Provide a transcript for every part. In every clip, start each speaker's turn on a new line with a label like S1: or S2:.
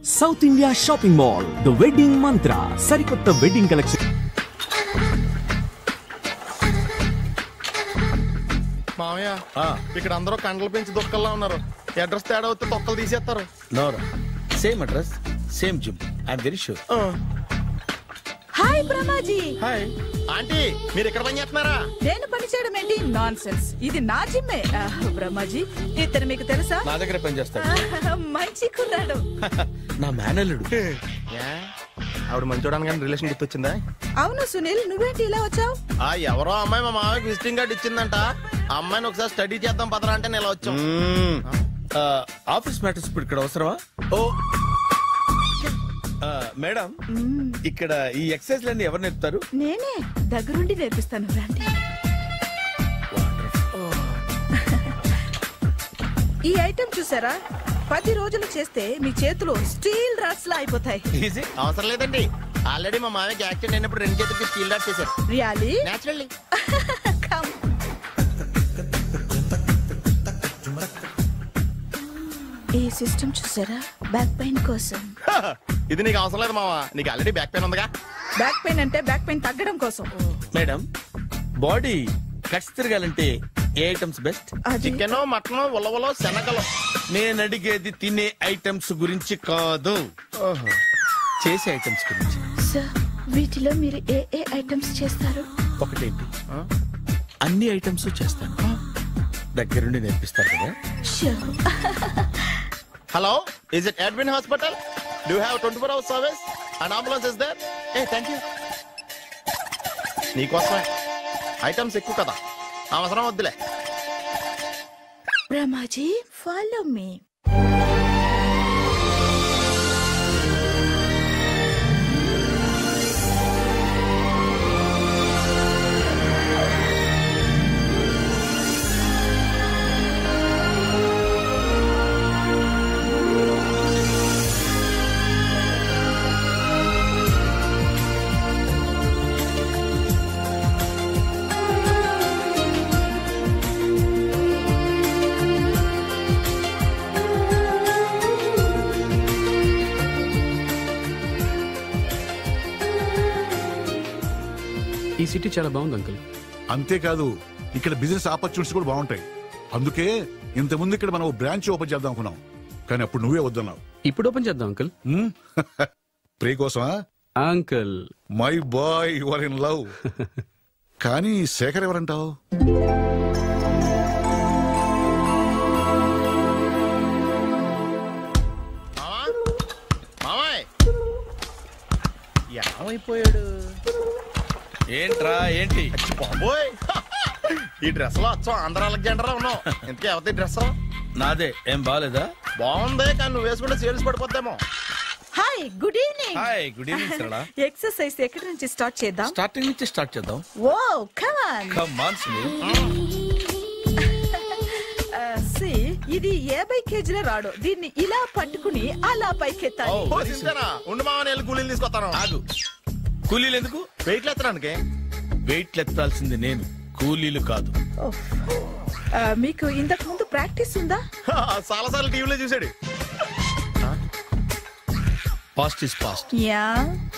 S1: South India shopping mall the wedding మంత్ర సరికొత్త wedding collection.
S2: మామయ్య ఇక్కడ అందరూ కండలు పెంచి దుక్కల్లా ఉన్నారు. అడ్రస్ తేడా వస్తే తొక్కలు తీసేస్తారు.
S3: నోరా same address same gym I'm very sure.
S4: Hi Brahmaji.
S2: Hi aunty, మీరు ఇక్కడ పని చేస్తున్నారా?
S4: నేను పని చేయడం ఏంటి? Nonsense. ఇది నా జిమ్మే. బ్రహ్మాజీ ఇతను మీకు తెలుసా?
S3: నా దగ్గర పని చేస్తాడు.
S4: మంచి కుర్రాడు.
S3: నా మేనల్లుడు.
S2: ఆవిడ మంచి చూడడానికి రిలేషన్ గుర్తొచ్చిందా?
S4: అవును సునీల్, నువ్వేంటి ఇలా వచ్చావు?
S2: ఎవరో అమ్మాయి మా మామయ్యకి విజిటింగ్ కార్డు ఇచ్చిందంట. ఆ అమ్మాయిని ఒకసారి స్టడీ చేద్దాం పదరా అంటే నేను ఇలా వచ్చాం.
S3: ఆఫీస్ మ్యాటర్స్ ఇప్పుడు ఇక్కడ అవసరమా? ఓ మేడం, ఇక్కడ ఈ ఎక్సర్సైజ్ లన్నీ ఎవరు నేర్పుతారు?
S4: నేనే దగ్గరుండి నేర్పిస్తాను, రండి. ఈ ఐటెం చూసారా? 10 రోజులు చేస్తే మీ చేతులు స్టీల్ రాట్స్ లా అయిపోతాయి.
S2: అవసరం లేదండి, ఆల్రెడీ మా మామయ్యకి యాక్సిడెంట్ అయినప్పుడు 2 చేతులకి స్టీల్ డాట్ చేశారు.
S4: రియల్లీ?
S2: నేచురల్లీ.
S4: ఈ సిస్టమ్ చూసారా? బ్యాక్ పెయిన్ కోసం.
S2: ఇది నీకు అవసరం లేదు మావా, నీకు ఆల్రెడీ బ్యాక్ పెయిన్ ఉందిగా.
S4: బ్యాక్ పెయిన్ అంటే బ్యాక్ పెయిన్ తగ్గడం కోసం.
S3: మేడం, బాడీ కట్స్ తిరగాలంటే ఏ ఐటమ్స్ బెస్ట్?
S2: చికెన్, మటన్, ఉలవలో, శనగలు.
S3: నేను అడిగేది తినే ఐటమ్స్ గురించి కాదు, చేసే ఐటమ్స్ గురించి.
S4: సార్, వీటిలో మీరు ఏ ఐటమ్స్ చేస్తారు?
S3: ఒకటేంటి, అన్ని ఐటమ్స్ చేస్తాను. దగ్గరుండి నేర్పిస్తారు కదా.
S2: Hello, is it Edwin Hospital? Do you have 24 hours service? An ambulance is there? Hey, thank you. నీకోసమే. ఐటమ్స్ ఎక్కువ కదా, అవసరం వద్దులే.
S4: Brahmaji, follow me.
S5: ఈ సిటీ చాలా బాగుంది అంకుల్.
S6: అంతేకాదు, ఇక్కడ బిజినెస్ ఆపర్చునిటీస్ కూడా బాగుంటాయి. అందుకే ఇంతకుముందు ఇక్కడ మనం బ్రాంచ్ ఓపెన్ చేద్దాం అనుకున్నాం, కానీ అప్పుడు నువ్వే వద్దన్నావు.
S5: ఇప్పుడు ఓపెన్ చేద్దాం అంకుల్.
S6: ప్రే కోసమా
S5: uncle?
S6: My boy, your in love. కానీ శేఖర్ ఎవరంటావు?
S2: మామాయ్ ఏమైపోయాడు?
S3: ఏంట్రా ఏంటి?
S2: బాబోయ్, ఈ డ్రెస్ లో వచ్చాం ఆంధ్ర అలెగ్జాండర్ ఉన్నావు. ఇంతకీ ఎవరి డ్రెస్?
S3: నాదే. ఏం బాగాలేదా?
S2: బాగుంది, కానీ నువ్వు వేసుకుంటే సేల్స్ పడిపోద్దేమో.
S4: Hi, good evening.
S3: Hi, good evening Sarala.
S4: Exercise ఎక్కడి నుంచి స్టార్ట్ చేద్దాం?
S3: స్టార్టింగ్ నుంచి స్టార్ట్ చేద్దాం.
S4: Oh come on.
S3: Come on Sunil.
S4: ఇది 50 కేజీల రాడు. దీన్ని ఇలా పట్టుకుని అలా పైకెత్తాలి.
S2: ఉండు మామ, నేను కూలీలు తీసుకొస్తాను.
S3: ఆగు, కూలీలు ఎందుకు?
S2: వెయిట్ ఎత్తడానికి.
S3: వెయిట్ ఎత్తాల్సింది నేను, కూలీలు కాదు.
S4: మీకు ఇంతకు ముందు ప్రాక్టీస్ ఉందా?
S2: చాలా సార్లు టీవీలో చూసాడు.
S3: Past is past.
S4: యా,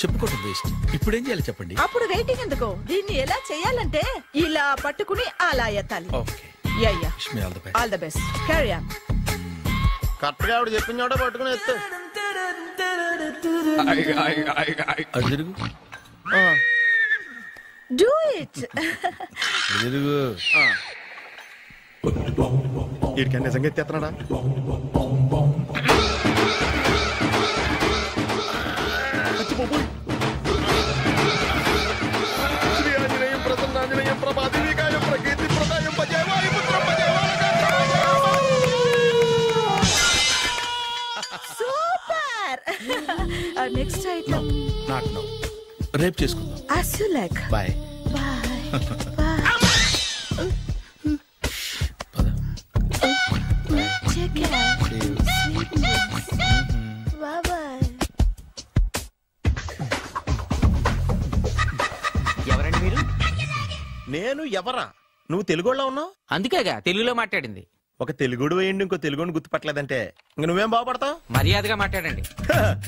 S3: చెప్పుకోవడం వేస్ట్. ఇప్పుడు ఏం చేయాలి చెప్పండి.
S4: అప్పుడు వెయిటింగ్ ఎందుకు? దీన్ని ఎలా చేయాలంటే ఇలా పట్టుకుని అలా ఎత్తాలి.
S3: Okay,
S4: ya ya,
S3: all
S4: the best. Carry on.
S2: Correct గా ఆవిడ చెప్పిన చోట పట్టుకుని ఎత్తు.
S3: అటు తిరుగు.
S4: Do it.
S3: తిరుగు.
S2: వీడికి నిజంగా ఎత్తేస్తున్నాడా?
S4: Super. Next item
S3: not now, రేపు చేసుకుందాం.
S4: as you like.
S3: బాయ్.
S7: ఎవరండి మీరు?
S2: నేను ఎవరా? నువ్వు తెలుగులో ఉన్నావు,
S7: అందుకేగా తెలుగులో మాట్లాడింది.
S2: ఒక తెలుగుడు వేయండి, ఇంకో తెలుగుని గుర్తుపట్టలేదంటే ఇంక నువ్వేం బాగుపడతావు?
S7: మర్యాదగా మాట్లాడండి.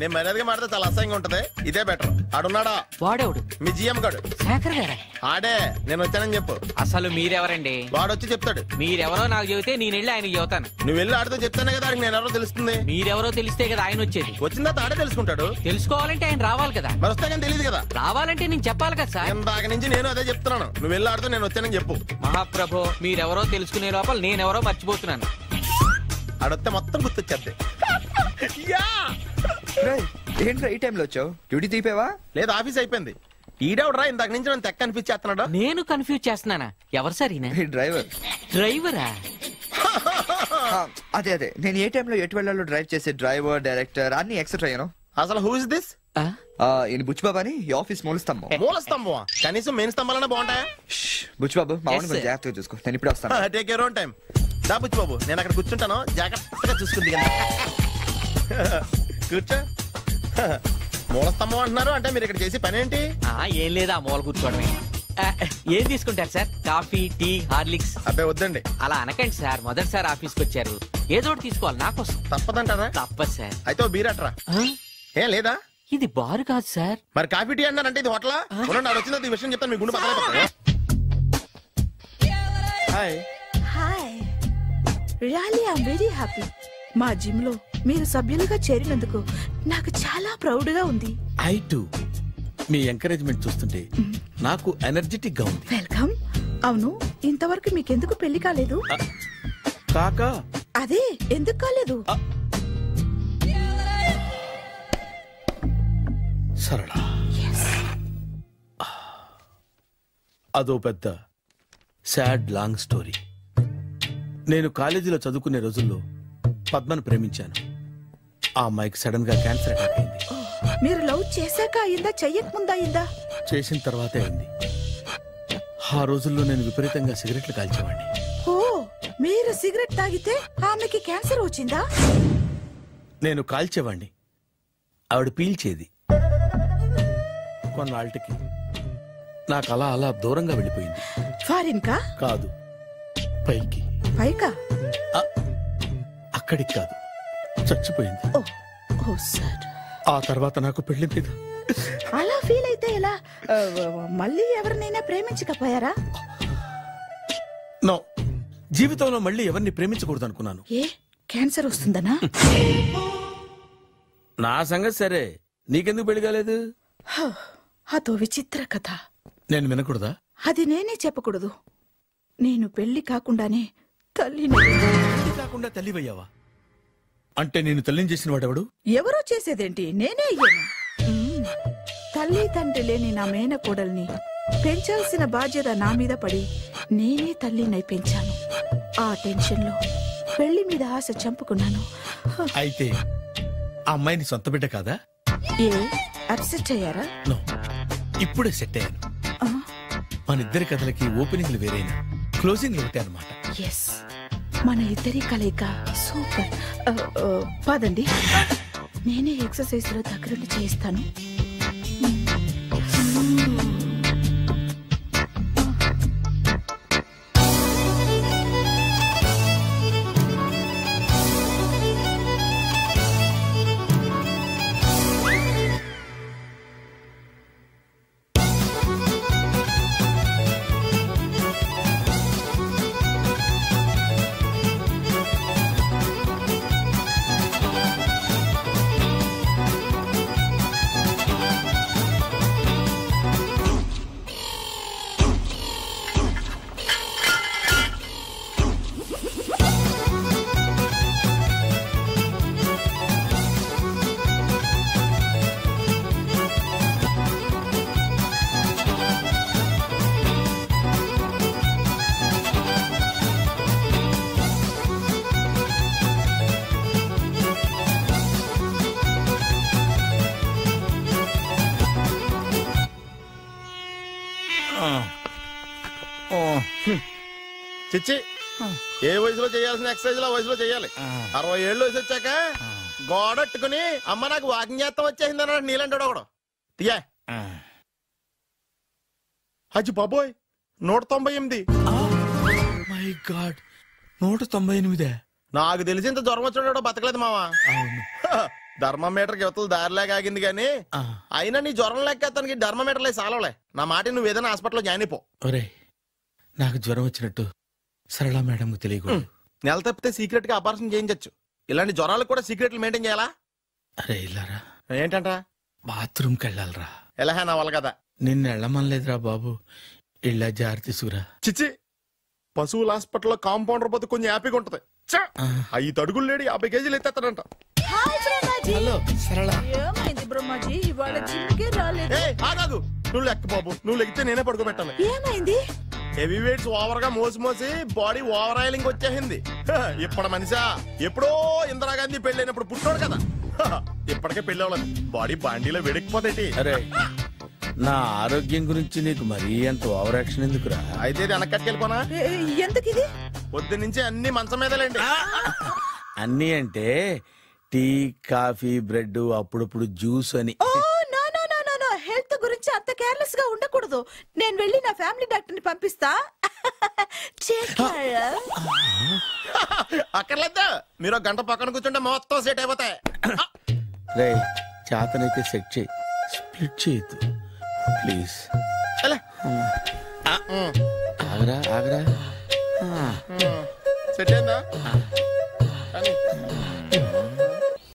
S2: నేను మర్యాదగా మాట్లాడితే చాలా అసహ్యంగా ఉంటది. ఇదే బెటర్. ఆడున్నాడా?
S7: వాడేవుడు?
S2: మీ జిఎం గాడు.
S7: శేఖర్ గారా?
S2: ఆడే. నేను వచ్చానని చెప్పు.
S7: అసలు మీరెవరండి?
S2: వాడొచ్చి చెప్తాడు.
S7: మీరెవరో నాకు చెబితే నేను వెళ్ళి ఆయనకి చెబుతాను.
S2: నువ్వు వెళ్ళి ఆడితో చెప్తానే కదా నేను ఎవరో తెలుస్తుంది.
S7: మీరెవరో తెలిస్తే కదా ఆయన వచ్చేది.
S2: వచ్చిందా ఆడే తెలుసుకుంటాడు.
S7: తెలుసుకోవాలంటే ఆయన రావాలి కదా.
S2: మరి వస్తే కానీ తెలియదు కదా.
S7: రావాలంటే నేను చెప్పాలి కదా సార్.
S2: ఇందాక నుంచి నేను అదే చెప్తున్నాను. నువ్వు వెళ్ళి ఆడితో నేను వచ్చానని చెప్పు.
S7: మహాప్రభు, మీరెవరో తెలుసుకునే లోపల నేనెవరో మర్చిపోతున్నాను.
S2: ఆడొస్తే మొత్తం గుర్తొచ్చేద్ది.
S8: ఏంట్రా ఈ టైంలో వచ్చావు? డ్యూటీ తీపేవా?
S2: లేదు, ఆఫీస్ అయిపోయింది. ఈడెవడరా ఇందాక నుంచి నన్ను తెక్క అనిపించేస్తున్నాడు.
S7: నేను కన్ఫ్యూజ్ చేస్తున్నానా? ఎవరు సార్ ఈయన?
S8: డ్రైవర్.
S7: డ్రైవరా?
S8: అదే నేను ఏ టైంలో ఎటు వెళ్ళాలో డ్రైవ్ చేసే డ్రైవర్, డైరెక్టర్ అన్ని ఎక్సెట్రా యూనో.
S2: అసలు హూ ఇస్ దిస్?
S8: ఈయన బుచ్చిబాబు అని ఈ ఆఫీస్ మూల స్తంభం.
S2: మూల స్తంభం? కనీసం మెయిన్ స్తంభాలన్నా బాగుంటాయా?
S8: బుచ్చిబాబు మా
S7: Yes,
S8: కొంచెం
S7: sir.
S8: జాగ్రత్తగా చూసుకో. నేను ఇప్పుడు వస్తాను.
S2: Take your own time. దా బుచ్చిబాబు, నేను అక్కడ కూర్చుంటాను, జాగ్రత్తగా చూసుకుంది కదా. కూర్చో. మూల స్తంభం అంటున్నారు అంటే మీరు ఇక్కడ చేసే పని ఏంటి?
S7: ఏం లేదా, మూల కూర్చోవడమే. ఏం తీసుకుంటారు సార్? Coffee, tea, Horlicks?
S2: అబ్బాయి వద్దండి.
S7: అలా అనకండి సార్, మొదటిసారి ఆఫీస్కి వచ్చారు, ఏదో ఒకటి తీసుకోవాలి నా కోసం.
S2: తప్పదంటారా?
S7: తప్పదు సార్.
S2: అయితే ఓ బీర్ అట్రా. ఏం లేదా?
S7: ఇది బారు కాదు సార్.
S2: మరి కాఫీ టీ అన్నారంటే ఇది హోటలా? ఉన్నాడు వచ్చిందో ఈ విషయం చెప్తాను, మీ గుండె పక్కన. Hi.
S4: Hi, really I'm very happy. మా జిమ్ లో మీరు సభ్యులుగా చేరినందుకు నాకు చాలా ప్రౌడ్ గా ఉంది.
S3: I to. మీ ఎంకరేజ్మెంట్ చూస్తుంటే నాకు ఎనర్జెటిక్ గా ఉంది.
S4: వెల్కమ్. అవును, ఇంతవరకు మీకెందుకు పెళ్లి కాలేదు?
S3: కాకా
S4: అదే ఎందుకు కాలేదు?
S3: సరళ, అదో పెద్ద సాడ్ లాంగ్ స్టోరీ. నేను కాలేజీలో చదువుకునే రోజుల్లో పద్మను ప్రేమించాను. ఆ అమ్మాయికి సడన్ గా క్యాన్సర్ అటాక్ అయింది.
S4: మీరు లవ్ చేశాక అయిందా, చెయ్యక ముందా అయిందా?
S3: చేసిన తర్వాతే అయింది. ఆ రోజుల్లో నేను విపరీతంగా సిగరెట్లు కాల్చేవాడిని.
S4: ఓ, మీరు సిగరెట్ తాగితే ఆమెకి క్యాన్సర్ వచ్చిందా?
S3: నేను కాల్చేవాణ్ణి, ఆవిడ పీల్చేది. కొన్నాళ్ళకి నాకు అలా అలా దూరంగా వెళ్ళిపోయింది.
S4: ఫారిన్ కా?
S3: కాదు, పైకి.
S4: పైకా?
S3: అక్కడికి కాదు, చచ్చిపోయింది.
S4: ఓ, ఓ సార్.
S3: ఆ తర్వాత నాకు పెళ్లి మీద
S4: అలా ఫీల్ అయితే ఎలా? మళ్ళీ ఎవరినైనా ప్రేమించకపోయారా?
S3: నో, జీవితంలో మళ్ళీ ఎవరిని ప్రేమించకూడదు అనుకున్నాను.
S4: ఏ, క్యాన్సర్ వస్తుందనా?
S3: నా సంగతి సరే, నీకెందుకు పెళ్లి కాలేదు?
S4: అదో విచిత్ర కథ.
S3: నేను వినకూడదా?
S4: అది నేనే చెప్పకూడదు. నేను పెళ్లి కాకుండానే తల్లిని.
S3: పెళ్లి కాకుండా తల్లివయ్యావా? అంటే నేను తల్లిని చేసిన వాడెవడు?
S4: ఎవరో చేసేదేంటి, నేనే అయ్యాను. తల్లి తండ్రి లేని నా మేనకోడల్ని పెంచాల్సిన బాధ్యత నా మీద పడి నేనే తల్లినై పెంచాను. ఆ టెన్షన్ లో పెళ్లి మీద ఆశ చంపుకున్నాను.
S3: అయితే ఆ అమ్మాయిని సొంత బిడ్డ కాదా?
S4: ఏ, అప్సెట్ అయ్యారా?
S3: నో, ఇప్పుడే సెట్ అయ్యాను. మన ఇద్దరి కథలకి ఓపెనింగ్లు వేరైనా క్లోజింగ్లు ఒకటే అన్నమాట.
S4: ఎస్, మన ఇద్దరి కలయిక సూపర్. పదండి, నేనే ఎక్సర్సైజ్ లో దగ్గరుండి చేయిస్తాను.
S2: చిచ్చి, ఏ వయసులో చేయాల్సిన ఎక్సర్సైజ్ ఆ వయసులో చేయాలి. 60 ఏళ్ళు వయసు వచ్చాక గోడట్టుకుని అమ్మ నాకు వాకింగ్ చేస్తాం వచ్చేసింది అన్నాడు నీలంటాడు ఒకడు. తీయా అజ్జి బాబోయ్, 198.
S3: My God, 198.
S2: నాకు తెలిసి ఇంత జ్వరం వచ్చాడో బతకలేదు మావా.
S3: అవును.
S2: ధర్మమీటర్ యువతలు దారిలాగా ఆగింది గానీ అయినా నీ జ్వరం లెక్క అతనికి ధర్మమీటర్లే సాలవలే. నా మాట నువ్వు ఏదైనా హాస్పిటల్లో జాయిన్ అయిపో.
S3: ఒరే, నాకు జ్వరం వచ్చినట్టు సరళ మేడంకు తెలియకూడదు.
S2: నెల తప్పితే సీక్రెట్ గా ఆపరేషన్ చేయించచ్చు. ఇలాంటి జ్వరాలకు కూడా సీక్రెట్లు మెయింటైన్ చేయాలా?
S3: అరే ఇల్లారా,
S2: ఏంటంట?
S3: బాత్రూమ్కి వెళ్ళాలరా.
S2: ఎలా నా వాళ్ళ కదా.
S3: నిన్ను వెళ్ళమనలేదురా బాబు. ఇళ్ళ జారి తీసుకురా.
S2: చిచ్చి, పశువుల హాస్పిటల్లో కాంపౌండర్ పోతే కొంచెం హ్యాపీగా ఉంటది. 5 అడుగులు లేడి 50 కేజీలు ఎత్తేస్తాడంట.
S3: హలో సరళ.
S4: ఏమైంది బ్రహ్మాజీ, ఇవాళ జిమ్కే రాలేదు?
S2: ఆగాదు, నువ్వు లెక్క బాబు. నువ్వు లెక్కితే నేనే పడుకోబెట్టాను.
S4: ఏమైంది?
S2: హెవీ వెయిట్స్ ఓవర్ గా మోసి మోసి బాడీ ఓవర్ ఆయిలింగ్ వచ్చేసింది. ఇప్పుడు మనిషా ఎప్పుడో ఇందిరాగాంధీ పెళ్ళైనప్పుడు పుట్టాడు కదా. ఇప్పటికే పెళ్ళి అవ్వలేదు. బాడీ బాండీలో వేడెక్కిపోతాయి.
S3: అరే, నా ఆరోగ్యం గురించి నీకు మరీ అంత ఓవర్ యాక్షన్ ఎందుకురా?
S2: అయితే ఇది వెనకట్టుకెళ్ళిపోనా?
S4: ఎందుకు ఇది?
S2: పొద్దు నుంచి అన్ని మంచం మీదలేండి.
S3: అన్నీ అంటే టీ, కాఫీ, బ్రెడ్, అప్పుడప్పుడు జ్యూస్ అని.
S4: హెల్త్ గురించి అంత కేర్లెస్ గా ఉండకూడదు. నేను వెళ్ళి నా ఫ్యామిలీ డాక్టర్ ని పంపిస్తా.
S2: అక్కర్లేదా? మీరు ఒక గంట పక్కన కూర్చుంటే మొత్తం సెట్ అయిపోతాయి.
S3: రే, చేతనైతే సెట్ చేయి, స్ప్లిట్ చేయొద్దు ప్లీజ్. ఆగరా ఆగరా.
S2: సెట్ అయిందా?